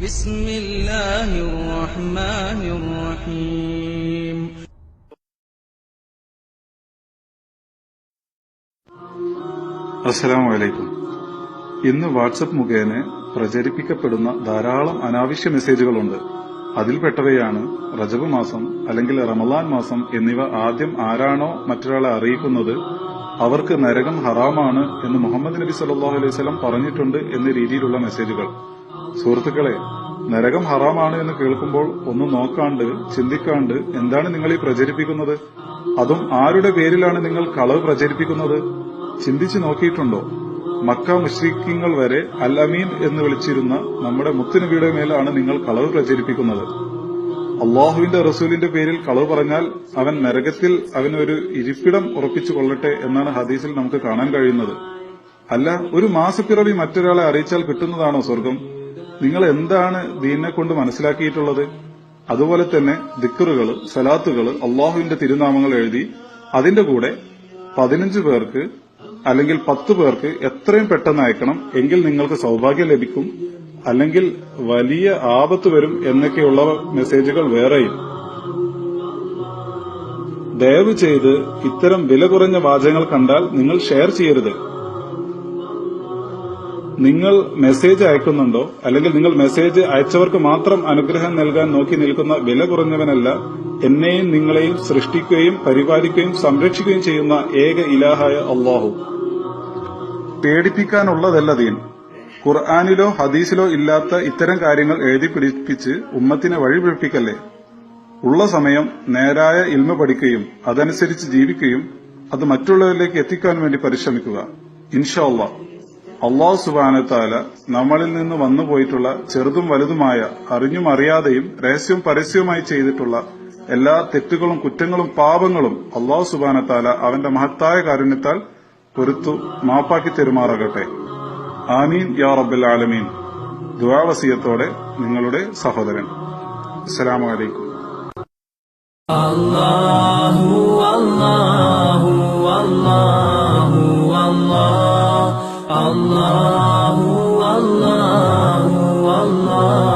بسم الله الرحمن الرحيم. അസ്സലാമു അലൈക്കും. ഇന്ന് വാട്സപ്പ് മുഖേന പ്രചരിപ്പിക്കപ്പെടുന്ന ധാരാളം അനാവശ്യ മെസ്സേജുകളുണ്ട്. അതിൽപ്പെട്ടവയാണ് റജബ് മാസം അല്ലെങ്കിൽ റമളാൻ മാസം എന്നിവ ആദ്യം ആരാണോ മറ്റൊരാളെ അറിയിക്കുന്നത് അവർക്ക് നരകം ഹറാമാണ് എന്ന് മുഹമ്മദ് നബി സല്ലല്ലാഹു അലൈഹി വസല്ലം പറഞ്ഞിട്ടുണ്ട് എന്ന രീതിയിലുള്ള മെസ്സേജുകൾ. സുഹൃത്തുക്കളെ, നരകം ഹറാമാണ് എന്ന് കേൾക്കുമ്പോൾ ഒന്ന് നോക്കാണ്ട് ചിന്തിക്കാണ്ട് എന്താണ് നിങ്ങൾ ഈ പ്രചരിപ്പിക്കുന്നത്? അതും ആരുടെ പേരിലാണ് നിങ്ങൾ കളവ് പ്രചരിപ്പിക്കുന്നത്? ചിന്തിച്ചു നോക്കിയിട്ടുണ്ടോ? മക്ക മുശ്രിക്കീങ്ങൾ വരെ അൽ അമീൻ എന്ന് വിളിച്ചിരുന്ന നമ്മുടെ മുത്തുനബിയുടെ മേലാണ് നിങ്ങൾ കളവ് പ്രചരിപ്പിക്കുന്നത്. അള്ളാഹുവിന്റെ റസൂലിന്റെ പേരിൽ കളവ് പറഞ്ഞാൽ അവൻ നരകത്തിൽ അവനൊരു ഇരിപ്പിടം ഉറപ്പിച്ചു കൊള്ളട്ടെ എന്നാണ് ഹദീസിൽ നമുക്ക് കാണാൻ കഴിയുന്നത്. അല്ല, ഒരു മാസപ്പിറവി മറ്റൊരാളെ അറിയിച്ചാൽ കിട്ടുന്നതാണോ സ്വർഗം? നിങ്ങൾ എന്താണ് ദീനിനെ കൊണ്ട് മനസ്സിലാക്കിയിട്ടുള്ളത്? അതുപോലെ തന്നെ ദിക്റുകള്, സലാത്തുകള്, അള്ളാഹുവിന്റെ തിരുനാമങ്ങൾ എഴുതി അതിന്റെ കൂടെ 15 പേർക്ക് അല്ലെങ്കിൽ 10 പേർക്ക് എത്രയും പെട്ടെന്ന് അയക്കണം, എങ്കിൽ നിങ്ങൾക്ക് സൗഭാഗ്യം ലഭിക്കും, അല്ലെങ്കിൽ വലിയ ആപത്ത് വരും എന്നൊക്കെയുള്ള മെസ്സേജുകൾ വേറെയും. ദയവ് ചെയ്ത് ഇത്തരം വില കുറഞ്ഞ വാചകങ്ങൾ കണ്ടാൽ നിങ്ങൾ ഷെയർ ചെയ്യരുത്. നിങ്ങൾ മെസ്സേജ് അയക്കുന്നുണ്ടോ, അല്ലെങ്കിൽ നിങ്ങൾ മെസ്സേജ് അയച്ചവർക്ക് മാത്രം അനുഗ്രഹം നൽകാൻ നോക്കി നിൽക്കുന്ന വില കുറഞ്ഞവനല്ല എന്നെയും നിങ്ങളെയും സൃഷ്ടിക്കുകയും പരിപാലിക്കുകയും സംരക്ഷിക്കുകയും ചെയ്യുന്ന ഏക ഇലാഹായ അല്ലാഹു. പേടിപ്പിക്കാനുള്ളതല്ല ദീൻ. ഖുർആനിലോ ഹദീസിലോ ഇല്ലാത്ത ഇത്തരം കാര്യങ്ങൾ എഴുതി പിടിപ്പിച്ച് ഉമ്മത്തിനെ വഴിപിഴപ്പിക്കല്ലേ. ഉള്ള സമയം നേരായ ഇൽമ പഠിക്കുകയും അതനുസരിച്ച് ജീവിക്കുകയും അത് മറ്റുള്ളവരിലേക്ക് എത്തിക്കാൻ വേണ്ടി പരിശ്രമിക്കുക. ഇൻഷാ അല്ലാഹ് അല്ലാഹു സുബ്ഹാനഹു തആല നമ്മളിൽ നിന്ന് വന്നുപോയിട്ടുള്ള ചെറുതും വലുതുമായ അറിഞ്ഞും അറിയാതെയും രഹസ്യവും പരസ്യവുമായി ചെയ്തിട്ടുള്ള എല്ലാ തെറ്റുകളും കുറ്റങ്ങളും പാപങ്ങളും അല്ലാഹു സുബ്ഹാനഹു തആല അവന്റെ മഹത്തായ കാരുണ്യത്താൽ പൊറുത്തു മാപ്പാക്കി തെരുമാറാകട്ടെ. ആമീൻ യാ റബ്ബൽ ആലമീൻ. ദുആ വസിയത്തോടെ നിങ്ങളുടെ സഹോദരൻ. അസ്സലാമു അലൈക്കും. അല്ലാഹു അല്ലാഹു അല്ലാഹു അല്ലാഹു അല്ലാഹു അല്ലാഹു അല്ലാഹു